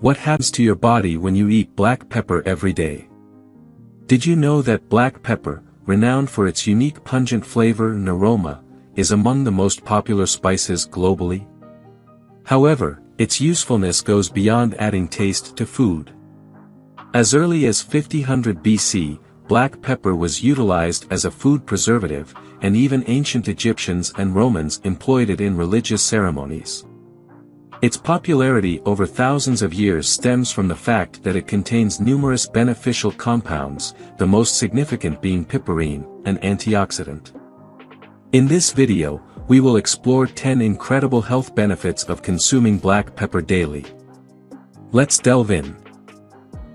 What happens to your body when you eat black pepper every day? Did you know that black pepper, renowned for its unique pungent flavor and aroma, is among the most popular spices globally? However, its usefulness goes beyond adding taste to food. As early as 5000 BC, black pepper was utilized as a food preservative, and even ancient Egyptians and Romans employed it in religious ceremonies. Its popularity over thousands of years stems from the fact that it contains numerous beneficial compounds, the most significant being piperine, an antioxidant. In this video, we will explore 10 incredible health benefits of consuming black pepper daily. Let's delve in.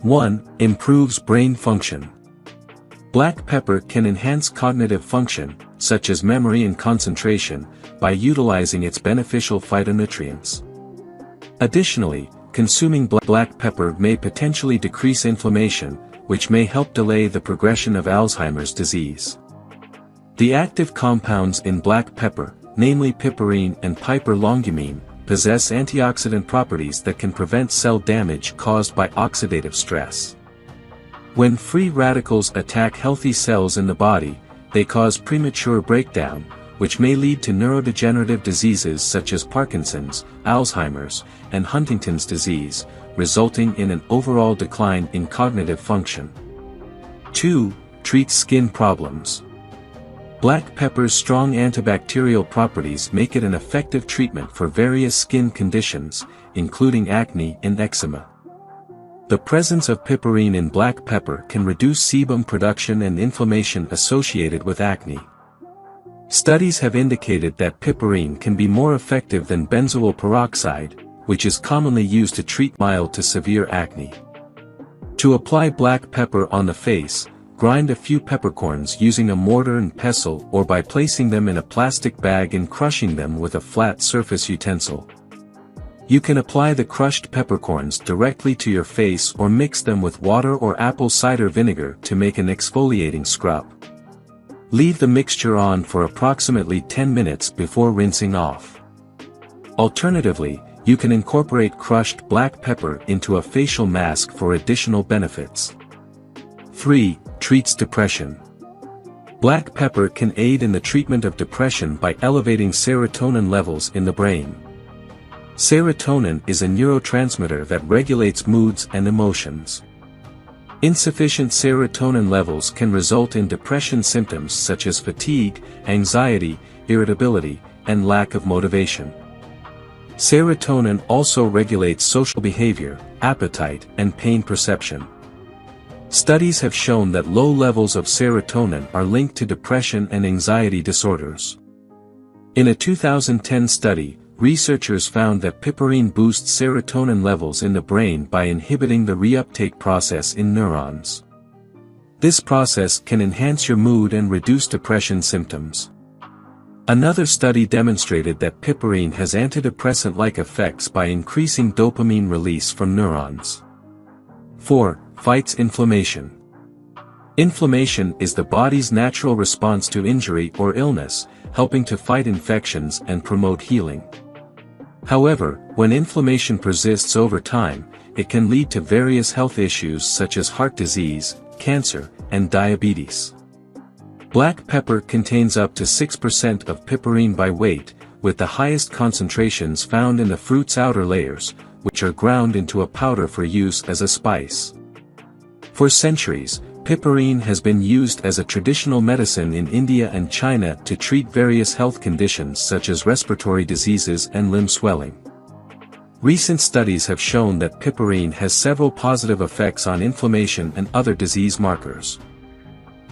1. Improves brain function. Black pepper can enhance cognitive function, such as memory and concentration, by utilizing its beneficial phytonutrients. Additionally, consuming black pepper may potentially decrease inflammation, which may help delay the progression of Alzheimer's disease. The active compounds in black pepper, namely piperine and piperlongumine, possess antioxidant properties that can prevent cell damage caused by oxidative stress. When free radicals attack healthy cells in the body, they cause premature breakdown, which may lead to neurodegenerative diseases such as Parkinson's, Alzheimer's, and Huntington's disease, resulting in an overall decline in cognitive function. 2. Treats skin problems. Black pepper's strong antibacterial properties make it an effective treatment for various skin conditions, including acne and eczema. The presence of piperine in black pepper can reduce sebum production and inflammation associated with acne. Studies have indicated that piperine can be more effective than benzoyl peroxide, which is commonly used to treat mild to severe acne. To apply black pepper on the face, grind a few peppercorns using a mortar and pestle or by placing them in a plastic bag and crushing them with a flat surface utensil. You can apply the crushed peppercorns directly to your face or mix them with water or apple cider vinegar to make an exfoliating scrub. Leave the mixture on for approximately 10 minutes before rinsing off. Alternatively, you can incorporate crushed black pepper into a facial mask for additional benefits. 3. Treats depression. Black pepper can aid in the treatment of depression by elevating serotonin levels in the brain. Serotonin is a neurotransmitter that regulates moods and emotions. Insufficient serotonin levels can result in depression symptoms such as fatigue, anxiety, irritability, and lack of motivation. Serotonin also regulates social behavior, appetite, and pain perception. Studies have shown that low levels of serotonin are linked to depression and anxiety disorders. In a 2010 study, researchers found that piperine boosts serotonin levels in the brain by inhibiting the reuptake process in neurons. This process can enhance your mood and reduce depression symptoms. Another study demonstrated that piperine has antidepressant-like effects by increasing dopamine release from neurons. 4. Fights inflammation. Inflammation is the body's natural response to injury or illness, helping to fight infections and promote healing. However, when inflammation persists over time, it can lead to various health issues such as heart disease, cancer, and diabetes. Black pepper contains up to 6% of piperine by weight, with the highest concentrations found in the fruit's outer layers, which are ground into a powder for use as a spice. For centuries, piperine has been used as a traditional medicine in India and China to treat various health conditions such as respiratory diseases and limb swelling. Recent studies have shown that piperine has several positive effects on inflammation and other disease markers.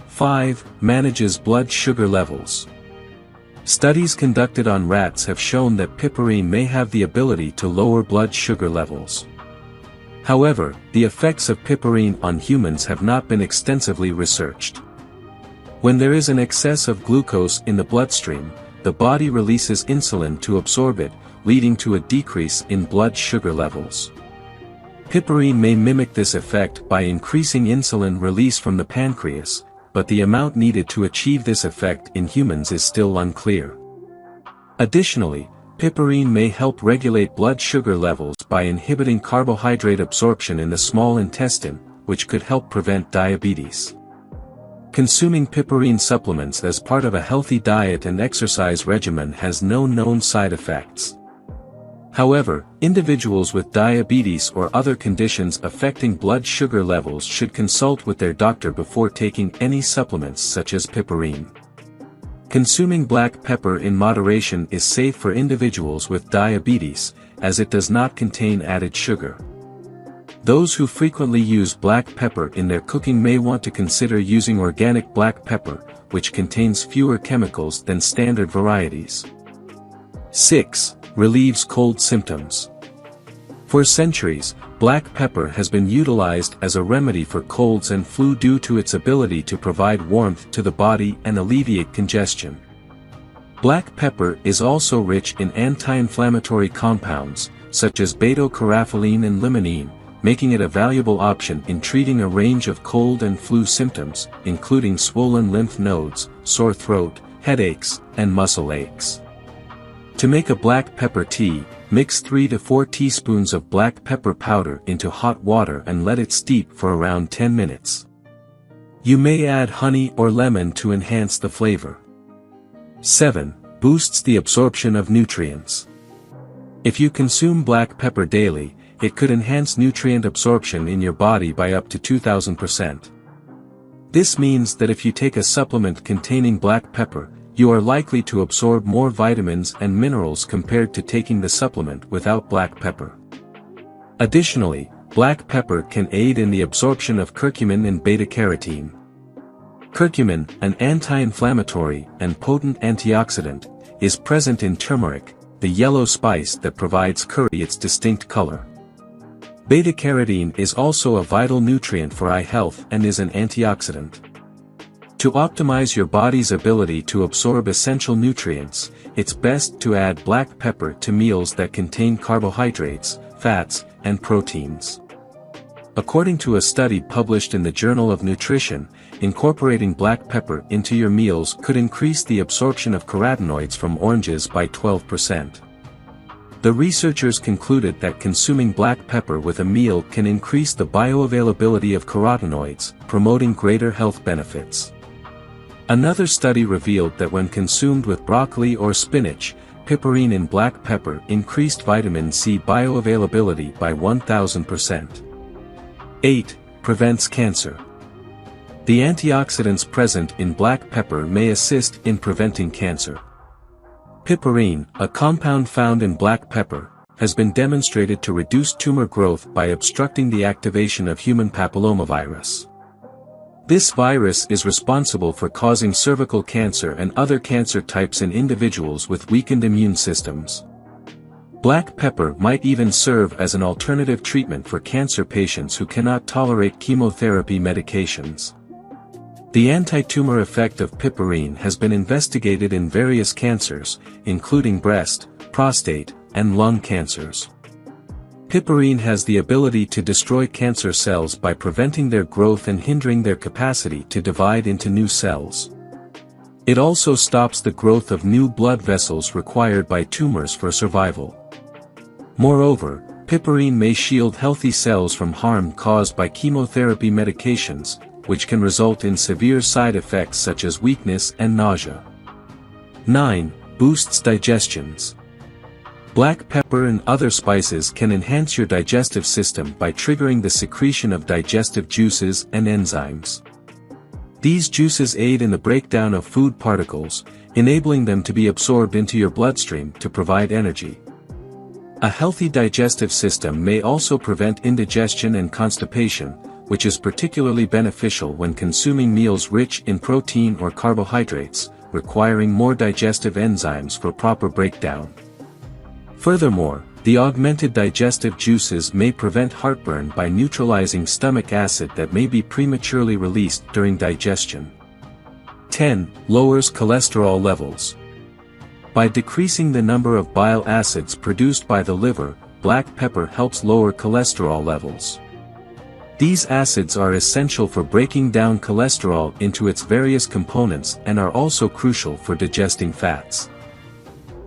5. Manages blood sugar levels. Studies conducted on rats have shown that piperine may have the ability to lower blood sugar levels. However, the effects of piperine on humans have not been extensively researched. When there is an excess of glucose in the bloodstream, the body releases insulin to absorb it, leading to a decrease in blood sugar levels. Piperine may mimic this effect by increasing insulin release from the pancreas, but the amount needed to achieve this effect in humans is still unclear. Additionally, Piperine may help regulate blood sugar levels by inhibiting carbohydrate absorption in the small intestine, which could help prevent diabetes. Consuming piperine supplements as part of a healthy diet and exercise regimen has no known side effects. However, individuals with diabetes or other conditions affecting blood sugar levels should consult with their doctor before taking any supplements such as piperine. Consuming black pepper in moderation is safe for individuals with diabetes, as it does not contain added sugar. Those who frequently use black pepper in their cooking may want to consider using organic black pepper, which contains fewer chemicals than standard varieties. 6. Relieves cold symptoms. For centuries, black pepper has been utilized as a remedy for colds and flu due to its ability to provide warmth to the body and alleviate congestion. Black pepper is also rich in anti-inflammatory compounds, such as beta-carotene and limonene, making it a valuable option in treating a range of cold and flu symptoms, including swollen lymph nodes, sore throat, headaches, and muscle aches. To make a black pepper tea, mix 3 to 4 teaspoons of black pepper powder into hot water and let it steep for around 10 minutes. You may add honey or lemon to enhance the flavor. 7. Boosts the absorption of nutrients. If you consume black pepper daily, it could enhance nutrient absorption in your body by up to 2,000%. This means that if you take a supplement containing black pepper, you are likely to absorb more vitamins and minerals compared to taking the supplement without black pepper. Additionally, black pepper can aid in the absorption of curcumin and beta-carotene. Curcumin, an anti-inflammatory and potent antioxidant, is present in turmeric, the yellow spice that provides curry its distinct color. Beta-carotene is also a vital nutrient for eye health and is an antioxidant. To optimize your body's ability to absorb essential nutrients, it's best to add black pepper to meals that contain carbohydrates, fats, and proteins. According to a study published in the Journal of Nutrition, incorporating black pepper into your meals could increase the absorption of carotenoids from oranges by 12%. The researchers concluded that consuming black pepper with a meal can increase the bioavailability of carotenoids, promoting greater health benefits. Another study revealed that when consumed with broccoli or spinach, piperine in black pepper increased vitamin C bioavailability by 1,000%. 8. Prevents cancer. The antioxidants present in black pepper may assist in preventing cancer. Piperine, a compound found in black pepper, has been demonstrated to reduce tumor growth by obstructing the activation of human papillomavirus. This virus is responsible for causing cervical cancer and other cancer types in individuals with weakened immune systems. Black pepper might even serve as an alternative treatment for cancer patients who cannot tolerate chemotherapy medications. The anti-tumor effect of piperine has been investigated in various cancers, including breast, prostate, and lung cancers. Piperine has the ability to destroy cancer cells by preventing their growth and hindering their capacity to divide into new cells. It also stops the growth of new blood vessels required by tumors for survival. Moreover, piperine may shield healthy cells from harm caused by chemotherapy medications, which can result in severe side effects such as weakness and nausea. 9. Boosts digestions. Black pepper and other spices can enhance your digestive system by triggering the secretion of digestive juices and enzymes. These juices aid in the breakdown of food particles, enabling them to be absorbed into your bloodstream to provide energy. A healthy digestive system may also prevent indigestion and constipation, which is particularly beneficial when consuming meals rich in protein or carbohydrates, requiring more digestive enzymes for proper breakdown. Furthermore, the augmented digestive juices may prevent heartburn by neutralizing stomach acid that may be prematurely released during digestion. 10. Lowers cholesterol levels. By decreasing the number of bile acids produced by the liver, black pepper helps lower cholesterol levels. These acids are essential for breaking down cholesterol into its various components and are also crucial for digesting fats.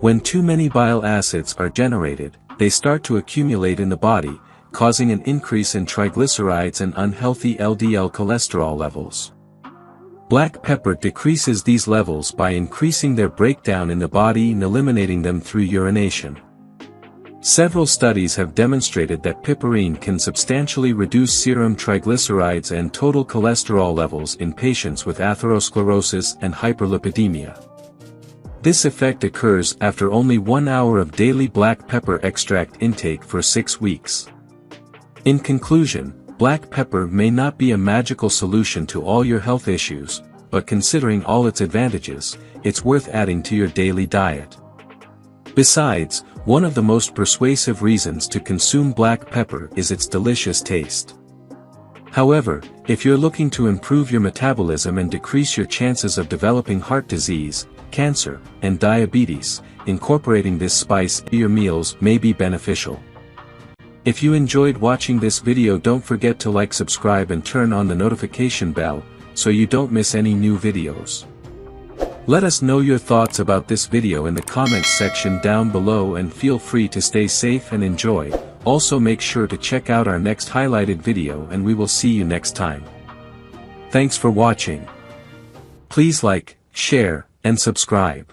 When too many bile acids are generated, they start to accumulate in the body, causing an increase in triglycerides and unhealthy LDL cholesterol levels. Black pepper decreases these levels by increasing their breakdown in the body and eliminating them through urination. Several studies have demonstrated that piperine can substantially reduce serum triglycerides and total cholesterol levels in patients with atherosclerosis and hyperlipidemia. This effect occurs after only 1 hour of daily black pepper extract intake for 6 weeks. In conclusion, black pepper may not be a magical solution to all your health issues, but considering all its advantages, it's worth adding to your daily diet. Besides, one of the most persuasive reasons to consume black pepper is its delicious taste. However, if you're looking to improve your metabolism and decrease your chances of developing heart disease, cancer, and diabetes, incorporating this spice into your meals may be beneficial. If you enjoyed watching this video, don't forget to like, subscribe and turn on the notification bell, so you don't miss any new videos. Let us know your thoughts about this video in the comments section down below, and feel free to stay safe and enjoy. Also make sure to check out our next highlighted video, and we will see you next time. Thanks for watching. Please like, share, and subscribe.